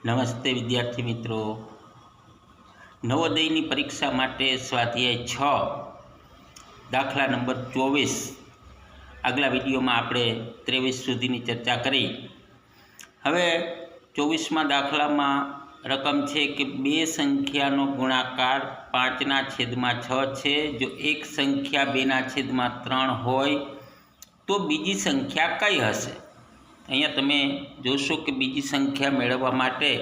નમસ્તે વિદ્યાર્થી મિત્રો, નવોદયની પરીક્ષા માટે સ્વાધ્યાય 6 દાખલા નંબર 24 આગલા વિડીયોમાં આપણે 23 સુધીની ચર્ચા કરી। હવે 24માં દાખલામાં રકમ છે કે બે સંખ્યાનો ગુણાકાર 5/6 છે। જો એક સંખ્યા 2/3 હોય તો બીજી સંખ્યા કઈ હશે? અહીંયા તમે જોશો કે બીજી સંખ્યા મેળવવા માટે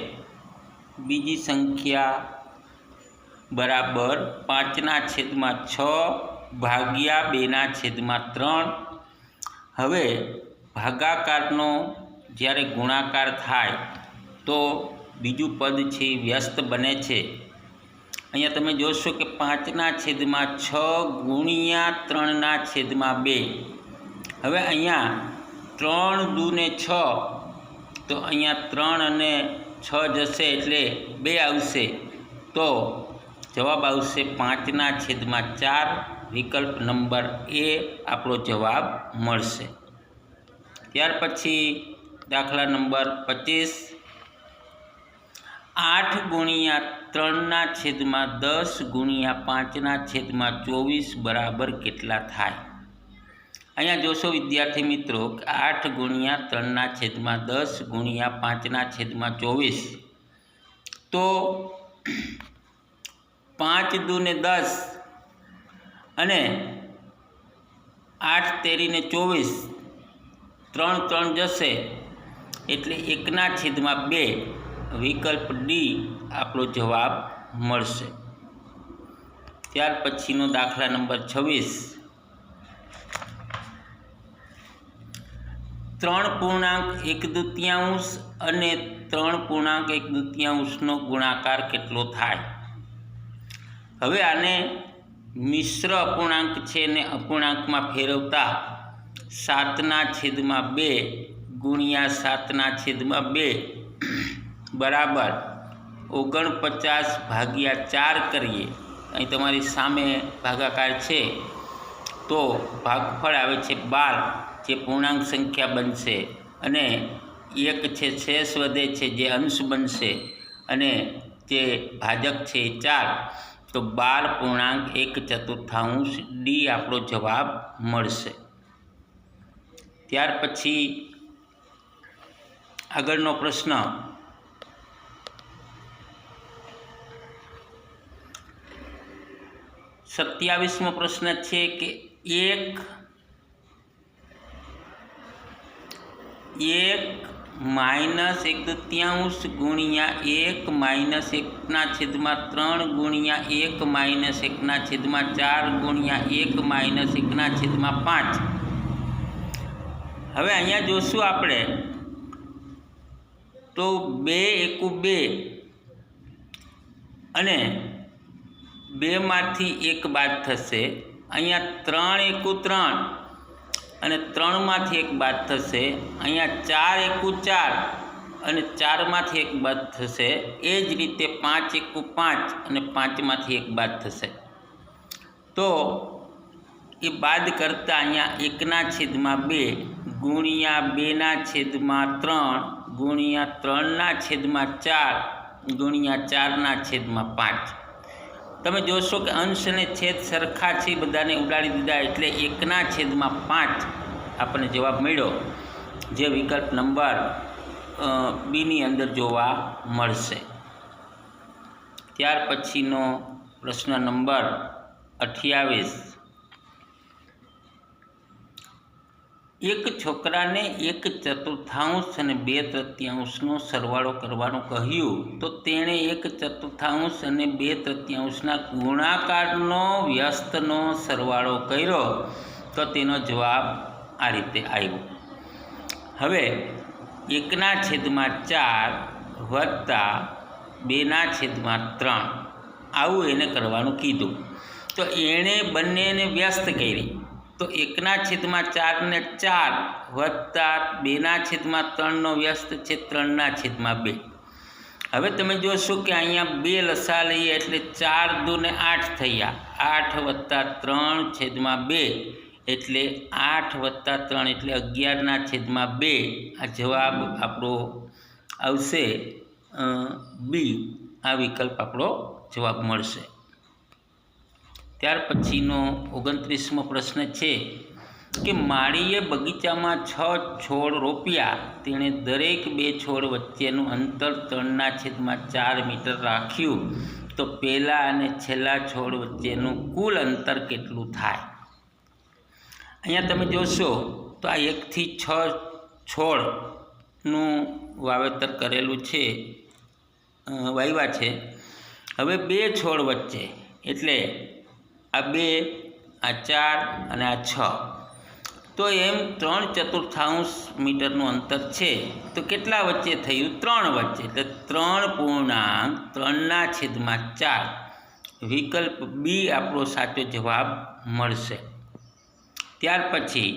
બીજી સંખ્યા બરાબર 5/6 ભાગ્યા 2/3। હવે ભાગાકારનો જ્યારે ગુણાકાર થાય તો બીજું પદ છે વ્યસ્ત બને છે। અહીંયા તમે જોશો કે 5/6 ગુણ્યા 3/2। હવે અહીંયા 3 દૂને 6 તો અહીંયા 3 અને 6 જશે એટલે 2 આવશે, તો જવાબ આવશે 5/4। વિકલ્પ નંબર એ આપણો જવાબ મળશે। ત્યાર પછી દાખલા નંબર 25, 8 ગુણ્યા 3/10 ગુણ્યા 5/24 બરાબર કેટલા થાય? અહીંયા જોશો વિદ્યાર્થી મિત્રો કે 8 ગુણ્યા 3/10 ગુણ્યા 5/24 તો 5 દૂને 10 અને 8 તેરીને 24, 3 3 જશે એટલે 1/2। વિકલ્પ ડી આપણો જવાબ મળશે। ત્યાર પછીનો દાખલા નંબર 26, 3.1/2 અને 3.1/2 ગુણાકાર કેટલો થાય? હવે આને મિશ્ર અપૂર્ણાંક છે ને અપૂર્ણાંકમાં ફેરવતા 7/2 ગુણ્યા 7/2 બરાબર 49/4 કરીએ। અહીં તમારી સામે ભાગાકાર છે તો ભાગફળ આવે છે 12, જે પૂર્ણાંક સંખ્યા બનશે, અને 1 છે શેષ વધે છે જે અંશ બનશે, અને જે ભાજક છે 4, તો 12.1/4 ડી આપણો જવાબ મળશે। ત્યાર પછી આગળનો પ્રશ્ન, 27મો પ્રશ્ન છે કે 1 -1/2 ગુણ્યા 1 -1/3 ગુણ્યા 1 -1/4 ગુણ્યા 1 -1/5। હવે અહીંયા જોશું આપણે તો 2 × 2 અને 2માંથી 1 બાદ થશે। અહીંયા 3 × 3 અને 3માંથી 1 બાદ થશે। અહીંયા 4 × 4 અને 4માંથી 1 બાદ થશે। એ જ રીતે 5 × 5 અને 5માંથી 1 બાદ થશે। તો એ બાદ કરતાં અહીંયા 1/2 ગુણ્યા 2/3 ગુણ્યા 3/4 ગુણ્યા 4/5। તમે જોશો કે અંશ અને છેદ સરખા છે, બધાને ઉડાડી દીધા એટલે 1/5 આપણને જવાબ મળ્યો, જે વિકલ્પ નંબર બીની અંદર જોવા મળશે। ત્યાર પછીનો પ્રશ્ન નંબર 28, એક છોકરાને 1/4 અને 2/3 સરવાળો કરવાનું કહ્યું તો તેણે 1/4 અને 2/3 ગુણાકારનો વ્યસ્તનો સરવાળો કર્યો તો તેનો જવાબ આ રીતે આવ્યો। હવે 1/4 વત્તા 2/3 આવું એને કરવાનું કીધું, તો એણે બંનેને વ્યસ્ત કરી, તો 1/4 ને 4 વત્તા 2/3 વ્યસ્ત છે 3/2। હવે તમે જોશો કે અહીંયા 2 લસા લઈએ એટલે 4 દૂને 8 થયા, 8 + 3/2 એટલે 8 + 3 એટલે 11/2। આ જવાબ આપણો આવશે બી આ વિકલ્પ આપણો જવાબ મળશે. ત્યાર પછીનો 29મો પ્રશ્ન છે કે માળીએ બગીચામાં 6 છોડ રોપ્યા. તેણે દરેક 2 છોડ વચ્ચેનું અંતર 3/4 મીટર રાખ્યું. તો પહેલા અને છેલ્લા છોડ વચ્ચેનું કુલ અંતર કેટલું થાય? અહીંયા તમે જોશો તો આ 1 થી 6 છોડનું વાવેતર કરેલું છે, વાવ્યા છે. હવે 2 છોડ વચ્ચે એટલે આ 2, આ 4 અને આ 6, તો એમ 3/4 મીટરનું અંતર છે. તો કેટલા વચ્ચે થયું? 3 વચ્ચે, એટલે 3.3/4 વિકલ્પ બી આપણો સાચો જવાબ મળશે. ત્યાર પછી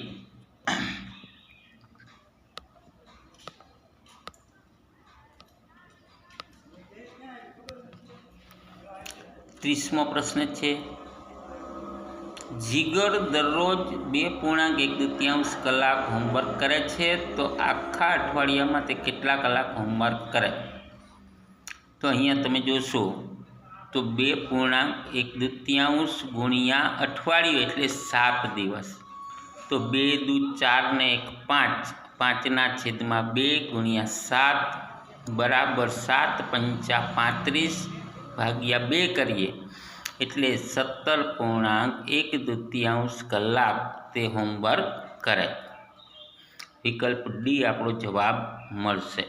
30મો પ્રશ્ન છે જીગર દરરોજ 2.1 કલાક હોમવર્ક કરે છે. તો આખા અઠવાડિયામાં તે કેટલા કલાક હોમવર્ક કરે? તો અહીંયા તમે જોશો તો 2.1 ગુણ્યા અઠવાડિયું એટલે 7 દિવસ. તો 2 દુ 4 ને 1 5, 5/2 ગુણ્યા 7 બરાબર 7 પંચા 35 ભાગ્યા 2 કરીએ એટલે 17.1 કલાક તે હોમવર્ક કરે. વિકલ્પ ડી આપણો જવાબ મળશે.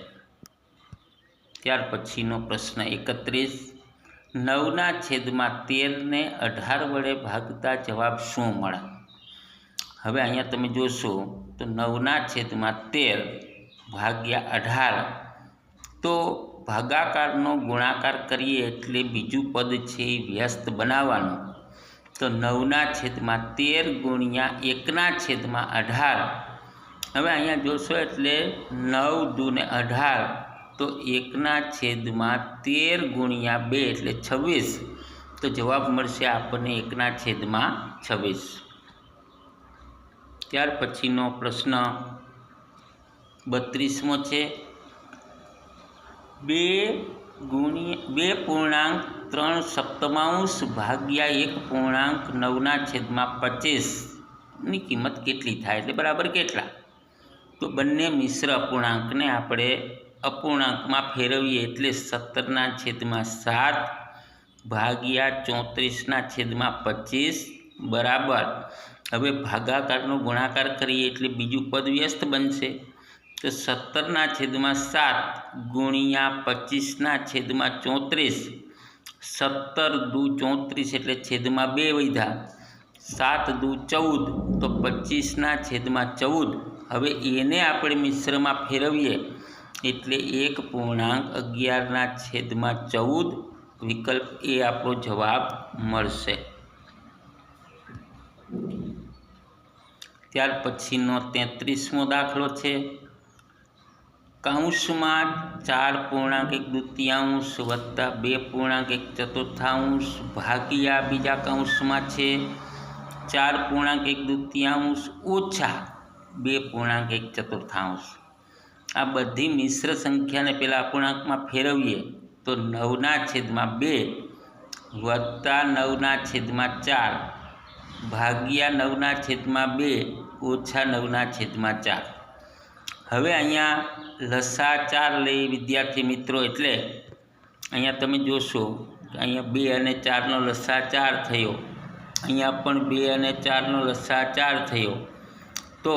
ત્યાર પછીનો પ્રશ્ન 31 9/13 ને 18 વડે ભાગતા જવાબ શું મળે? હવે અહીંયા તમે જોશો તો 9/13 ભાગ્યા 18, તો ભાગાકારનો ગુણાકાર કરીએ એટલે બીજું પદ છે એ વ્યસ્ત બનાવવાનું. તો 9/13 ગુણ્યા 1/18. હવે અહીંયા જોશો એટલે 9 દુ ને 18, તો 1/13 ગુણ્યા 2 એટલે 26. તો જવાબ મળશે આપણને 1/26. ત્યાર પછીનો પ્રશ્ન 32મો છે 2.3 ભાગ્યા 1.9/25 કિંમત કેટલી થાય? એટલે બરાબર કેટલા? તો બંને મિશ્ર અપૂર્ણાંકને આપણે અપૂર્ણાંકમાં ફેરવીએ એટલે 17/7 ભાગ્યા 34/25 બરાબર. હવે ભાગાકારનો ગુણાકાર કરીએ એટલે બીજું પદ વ્યસ્ત બનશે. તો 17/7 ગુણ્યા 25/34, 17 દુ 34 એટલે છેદમાં 2 વધ્યા, 7 દુ 14, તો 25/14. હવે એને આપણે મિશ્રમાં ફેરવીએ એટલે 1.11/14 વિકલ્પ એ આપણો જવાબ મળશે. ત્યાર પછીનો 33મો દાખલો છે કૌંસમાં 4.1 વત્તા 2.1 ભાગ્યા બીજા કૌંસમાં છે 4.1 ઓછા 2.1. આ બધી મિશ્ર સંખ્યાને પહેલાં અપૂર્ણાંકમાં ફેરવીએ તો 9/2 વત્તા 9/4 ભાગ્યા 9/2 ઓછા 9/4. હવે અહીંયા લસા 4 લઈ વિદ્યાર્થી મિત્રો, એટલે અહીંયા તમે જોશો અહીંયા 2 અને 4નો લસા 4 થયો, અહીંયા પણ 2 અને 4નો લસા 4 થયો. તો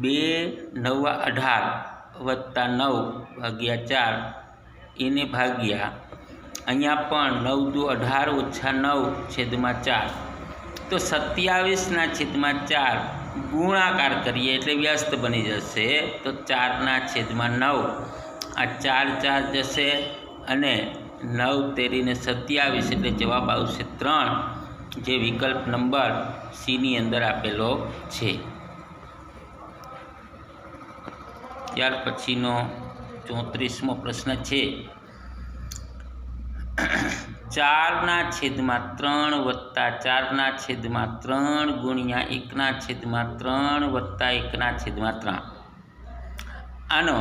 2 × 9 = 18 વત્તા 9 ભાગ્યા 4 એને ભાગ્યા અહીંયા પણ 9 દુ 18 ઓછા 9/4, તો 27/4 ગુણાકાર કરીએ એટલે વ્યસ્ત બની જશે. તો 4/9, આ 4 4 જશે અને 9 તેરીને 27 એટલે જવાબ આવશે 3, જે વિકલ્પ નંબર સીની અંદર આપેલો છે. ત્યાર પછીનો 34મો પ્રશ્ન છે 4/3 વત્તા 4/3 ગુણ્યા 1/3 વત્તા 1/3. આનો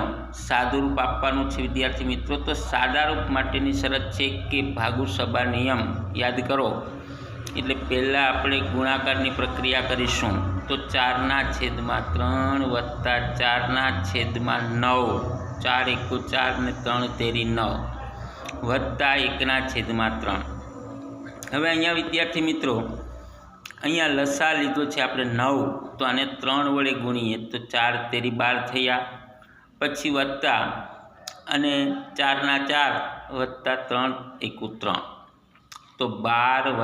સાદુરૂપ આપવાનું છે વિદ્યાર્થી મિત્રો. તો સાદારૂપ માટેની શરત છે કે ભાગુસભા નિયમ યાદ કરો. એટલે પહેલાં આપણે ગુણાકારની પ્રક્રિયા કરીશું. તો 4/3 વત્તા 4/9, 4 × 4 ને 3 તેરી 9 વત્તા 1/3. હવે અહીંયા વિદ્યાર્થી મિત્રો અહીંયા લસા લીધો છે આપણે 9, તો આને 3 વડે ગુણીએ તો 4 તેરી 12 થયા. પછી વત્તા અને 4/4 વત્તા 3 × 3, તો 12 +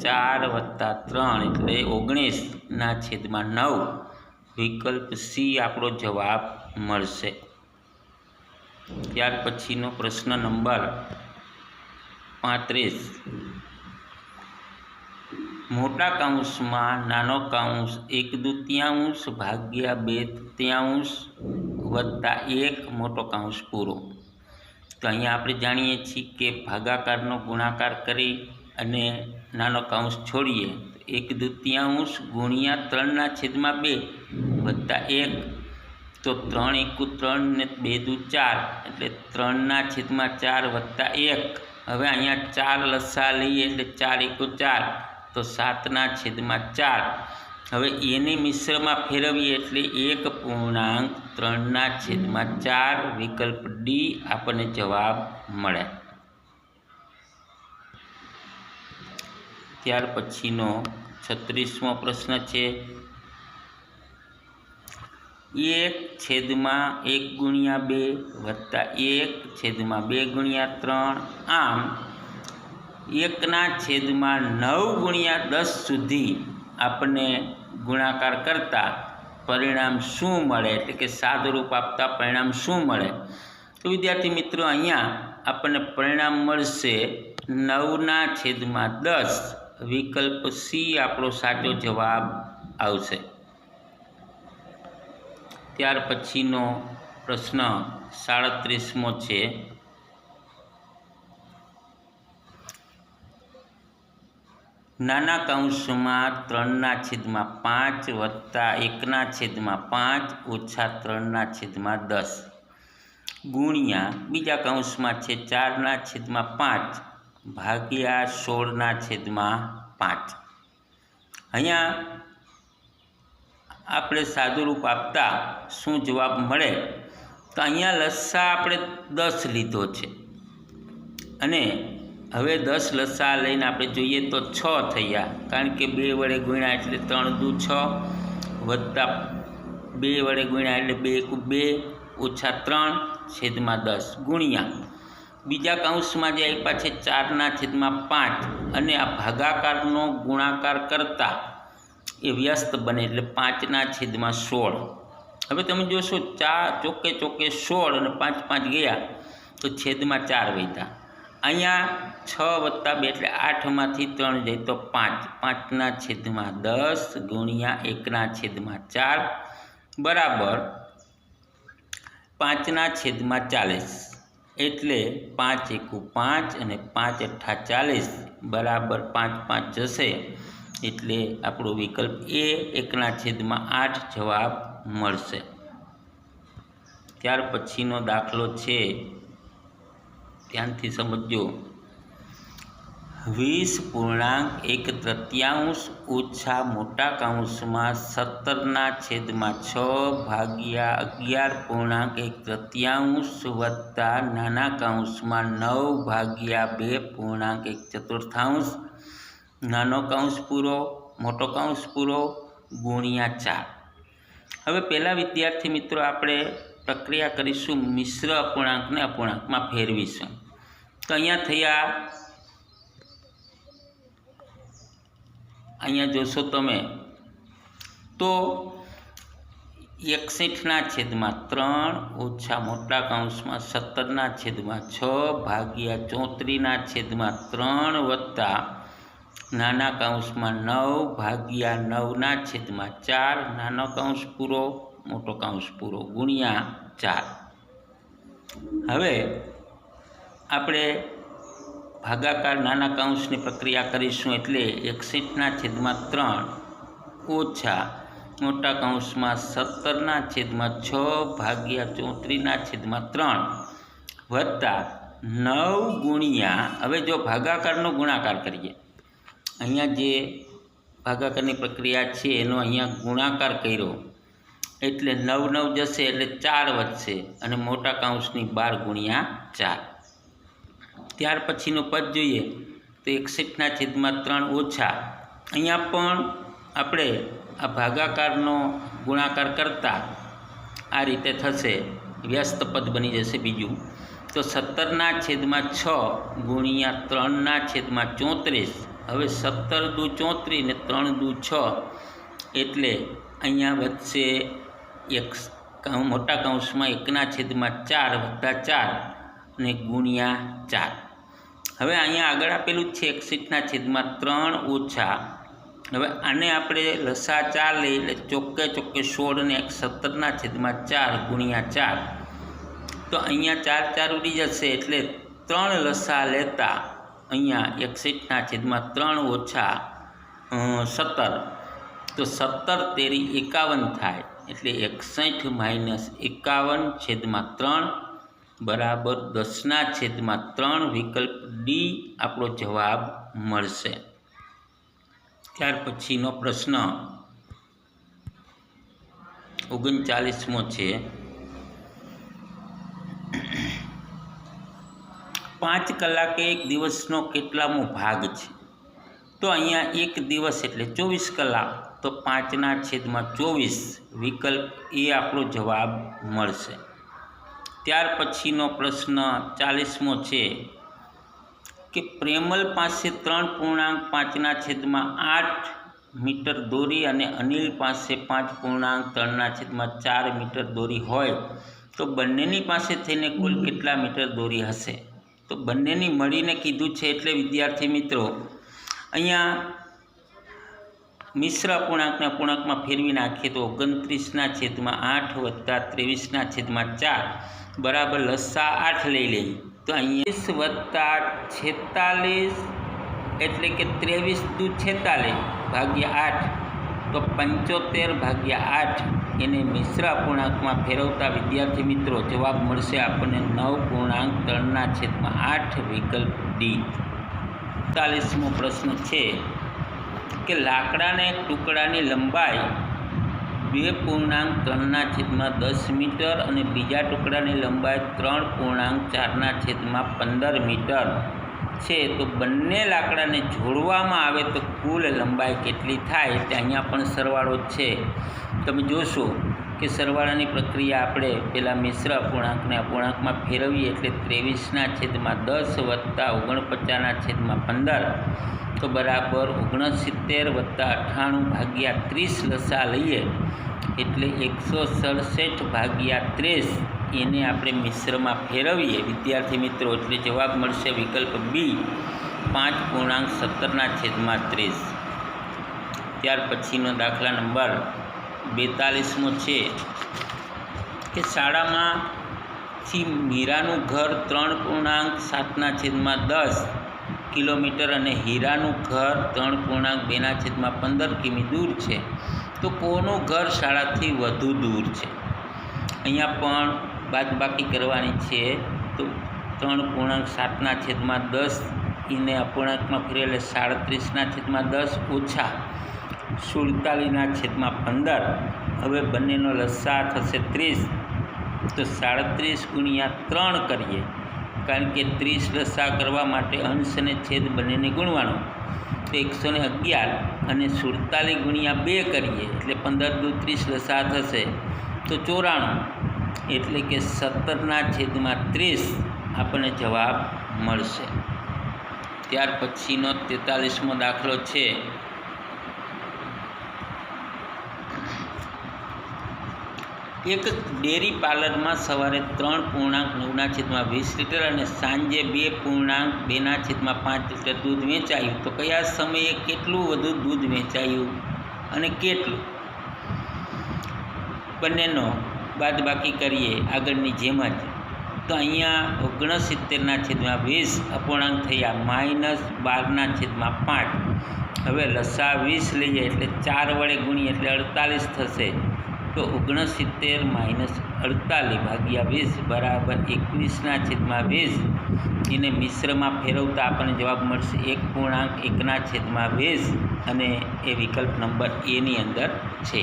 4 + 3 એટલે 19/9. વિકલ્પ સી આપણો જવાબ મળશે. ત્યાર પછીનો પ્રશ્ન નંબર 35. મોટા કૌંસમાં નાનો કૌંસ 1/2 ભાગ્યા 2/3 વત્તા 1 મોટો કૌંસ પૂરો. તો અહીંયા આપણે જાણીએ છીએ કે ભાગાકારનો ગુણાકાર કરી અને નાનો કૌંસ છોડીએ તો 1/2 ગુણ્યા 3/2 વત્તા 1, તો 3 × 3 ને 2 × 4 એટલે 3/4 વત્તા 1. હવે અહીંયા 4 લસા લઈએ એટલે 4 × 4 તો 7/4. હવે એને મિશ્રમાં ફેરવીએ એટલે 1.3/4. વિકલ્પ ડી આપણને જવાબ મળે. ત્યાર પછીનો 36મો પ્રશ્ન છે. 1/1 વત્તા 1/2 × 3, આમ 1/9 × 10 સુધી આપણને ગુણાકાર કરતાં પરિણામ શું મળે, એટલે કે સાદુરૂપ આપતા પરિણામ શું મળે? તો વિદ્યાર્થી મિત્રો અહીંયા આપણને પરિણામ મળશે 9/10. વિકલ્પ સી આપણો સાચો જવાબ આવશે. ત્યાર પછીનો પ્રશ્ન 37મો છે. નાના કૌંસમાં 3/5 વત્તા 1/5 ઓછા 3/10 ગુણ્યા બીજા કૌંસમાં છે 4/5 ભાગ્યા 16/5. અહીંયા આપણે સાદુરૂપ આપતા શું જવાબ મળે? તો અહીંયા લસા આપણે 10 લીધો છે અને હવે 10 લસા લઈને આપણે જોઈએ તો 6 થયા, કારણ કે 2 વડે ગુણ્યા એટલે 3 × 6 વત્તા 2 વડે ગુણ્યા એટલે 2 × 2 ઓછા 3/10 ગુણ્યા બીજા કૌંસમાં જે આપ્યા છે 4/5 અને આ ભાગાકારનો ગુણાકાર કરતાં એ વ્યસ્ત બને એટલે 5/16. હવે તમે જોશો 4 ચોકે 16 અને 5 5 ગયા તો છેદમાં 4 વધ્યા. અહીંયા 6 + 2 એટલે 8માંથી 3 જાય તો 5, 5/10 ગુણ્યા 1/4 બરાબર 5/40. એટલે 5 × 5 અને 5 × 40 બરાબર 5 5 જશે. એટલે આપણો વિકલ્પ એ 1/8 જવાબ મળશે. ત્યાર પછીનો દાખલો છે, ધ્યાનથી સમજો. 20.1/3 ઓછા મોટા કૌંસમાં 17/6 ભાગ્યા 11.1/3 વત્તા નાના કૌંસમાં 9/2.1/4 નાનો કૌંસ પૂરો મોટો કૌંસ પૂરો ગુણ્યા 4. હવે પહેલાં વિદ્યાર્થી મિત્રો આપણે પ્રક્રિયા કરીશું, મિશ્ર અપૂર્ણાંકને અપૂર્ણાંકમાં ફેરવીશું. તો અહીંયા થયા, અહીંયા જોશો તમે તો 61/3 ઓછા મોટા કૌંસમાં 17/6 ભાગ્યા 34/3 વત્તા નાના કૌંસમાં 9/9/4 નાનો કૌંસ પૂરો મોટો કૌંસ પૂરો ગુણ્યા 4. હવે આપણે ભાગાકાર નાના કૌંસની પ્રક્રિયા કરીશું એટલે 61/3 ઓછા મોટા કૌંસમાં 17/6 ભાગ્યા 34/3 વત્તા 9 ગુણ્યા, હવે જો ભાગાકારનો ગુણાકાર કરીએ, અહીંયા જે ભાગાકારની પ્રક્રિયા છે એનો અહીંયા ગુણાકાર કર્યો એટલે 9 9 જશે એટલે 4 વધશે અને મોટા કૌંસની 12 ગુણ્યા 4. ત્યાર પછીનું પદ જોઈએ તો 61/3 ઓછા, અહીંયા પણ આપણે આ ભાગાકારનો ગુણાકાર કરતાં આ રીતે થશે, વ્યસ્ત પદ બની જશે બીજું. તો 17/6 ગુણ્યા 3/34. હવે 17 દુ 34 ને 3 દુ 6 એટલે અહીંયા વધશે મોટા કૌંસમાં 1/4 વત્તા 4 ને ગુણ્યા 4. હવે અહીંયા આગળ આપેલું છે 61/3 ઓછા. હવે આને આપણે લસા 4 લઈ એટલે ચોક્કે 16 ને 17/4 ગુણ્યા 4. તો અહીંયા 4 4 ઉડી જશે એટલે 3 લસા લેતા અહીંયા 61/3 ઓછા 17. તો 17 તેરી 51 થાય એટલે 61 - 51/3 બરાબર 10/3. વિકલ્પ ડી આપણો જવાબ મળશે. ત્યાર પછીનો પ્રશ્ન 39મો છે. 5 કલાકે એક દિવસનો કેટલામો ભાગ છે? તો અહીંયા એક દિવસ એટલે 24 કલાક, તો 5/24. વિકલ્પ એ આપણો જવાબ મળશે. ત્યાર પછીનો પ્રશ્ન 40મો છે કે પ્રેમલ પાસે 3.5/8 મીટર દોરી અને અનિલ પાસે 5.3/4 મીટર દોરી હોય તો બંનેની પાસે થઈને કુલ કેટલા મીટર દોરી હશે? તો બંનેની મળીને કીધું છે એટલે વિદ્યાર્થી મિત્રો અહીંયા મિશ્ર અપૂર્ણાંકને અપૂર્ણાંકમાં ફેરવી નાખીએ તો 29/8 વત્તા 23/4 બરાબર લસા 8 લઈ લઈએ. તો અહીંયા 20 + 46 એટલે કે 23 દુ 46 ભાગ્યા 8, તો 75/8. એને મિશ્ર અપૂર્ણાંકમાં ફેરવતા વિદ્યાર્થી મિત્રો જવાબ મળશે આપણને 9.3/8. વિકલ્પ ડી. 45મો પ્રશ્ન છે કે લાકડાના એક ટુકડાની લંબાઈ 2.3/10 મીટર અને બીજા ટુકડાની લંબાઈ 3.4/15 મીટર છે. તો બંને લાકડાને જોડવામાં આવે તો કુલ લંબાઈ કેટલી થાય? તે અહીંયા પણ સરવાળો છે. તમે જોશો કે સરવાળાની પ્રક્રિયા આપણે પહેલાં મિશ્ર અપૂર્ણાંકને અપૂર્ણાંકમાં ફેરવીએ એટલે 23/10 વત્તા 49/15 તો બરાબર 69 વત્તા 98 ભાગ્યા 30 લસા લઈએ એટલે 167/30. એને આપણે મિશ્રમાં ફેરવીએ વિદ્યાર્થી મિત્રો એટલે જવાબ મળશે વિકલ્પ બી 5.17/30. ત્યાર પછીનો દાખલા નંબર 42મો છે કે શાળામાંથી મીરાનું ઘર 3.7/10 કિલોમીટર અને હીરાનું ઘર 3.2/15 કિમી દૂર છે. તો કોનું ઘર શાળાથી વધુ દૂર છે? અહીંયા પણ બાદબાકી કરવાની છે. તો 3.7/10 એને અપૂર્ણાંકમાં ફેરવીએ એટલે 37/10 ઓછા 47/15. હવે બંનેનો લસા થશે 30. તો 37 ગુણ્યા 3 કરીએ, કારણ કે 30 લસા કરવા માટે અંશ અને છેદ બંનેને ગુણવાનો. તો 111 અને 47 ગુણ્યા 2 કરીએ એટલે 15 દુ 30 લસા થશે તો 94. એટલે કે 17/30 આપણને જવાબ મળશે. ત્યાર પછીનો 43મો દાખલો છે એક ડેરી પાર્લરમાં સવારે 3.9/20 લીટર અને સાંજે 2.2/5 લીટર દૂધ વેચાયું. તો કયા સમયે કેટલું વધુ દૂધ વેચાયું અને કેટલું? બંનેનો બાદબાકી કરીએ આગળની જેમ જ. તો અહીંયા 69/20 અપૂર્ણાંક થયા -12/5. હવે લસા 20 લઈએ એટલે 4 વડે ગુણીએ એટલે 48 થશે. તો 69 માઇનસ 48 ભાગ્યા 20 બરાબર 21/20. એને મિશ્રમાં ફેરવતા આપણને જવાબ મળશે 1.1/20 અને એ વિકલ્પ નંબર એની અંદર છે.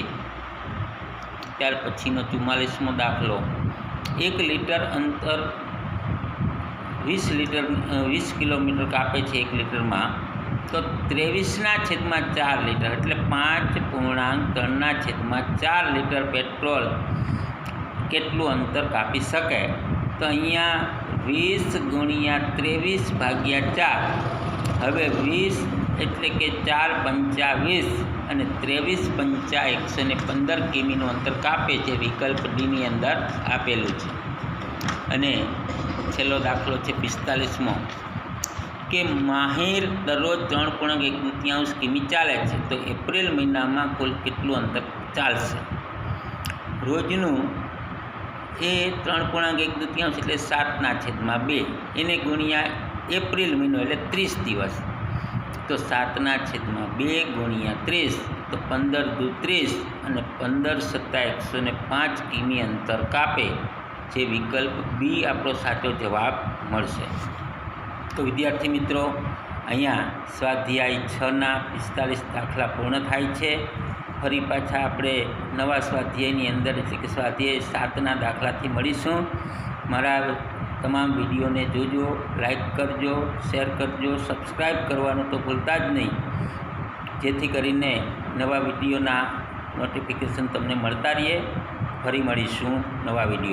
ત્યાર પછીનો 44મો દાખલો. 1 લિટર અંતર 20 કિલોમીટર કાપે છે 1 લિટરમાં. તો 23/4 લિટર એટલે 5.3/4 લિટર પેટ્રોલ કેટલું અંતર કાપી શકે? તો અહીંયા 20 × 23/4. હવે 20 એટલે કે 4×5 20 અને 23×5 115 કિમીનું અંતર કાપે છે. વિકલ્પ ડીની અંદર આપેલું છે. અને છેલ્લો દાખલો છે 45મો કે માહિર દરરોજ 3.1 કિમી ચાલે છે. તો એપ્રિલ મહિનામાં કુલ કેટલું અંતર ચાલશે? રોજનું એ 3.1 એટલે 7/2 એને ગુણ્યા એપ્રિલ મહિનો એટલે 30 દિવસ. તો 7/2 ગુણ્યા 30 તો 15 × 30 અને 15 × 7 105 કિમી અંતર કાપે. જે વિકલ્પ બી આપણો સાચો જવાબ મળશે. તો વિદ્યાર્થી મિત્રો, અહીંયા સ્વાધ્યાય 6ના 45 દાખલા પૂર્ણ થાય છે. ફરી પાછા આપણે નવા સ્વાધ્યાયની અંદર એટલે કે સ્વાધ્યાય 7ના દાખલાથી મળીશું. મારા તમામ વિડીયોને જોજો, લાઈક કરજો, શેર કરજો, સબસ્ક્રાઈબ કરવાનું તો ભૂલતા જ નહીં, જેથી કરીને નવા વિડીયોના નોટિફિકેશન તમને મળતા રહે. ફરી મળીશું નવા વિડીયો.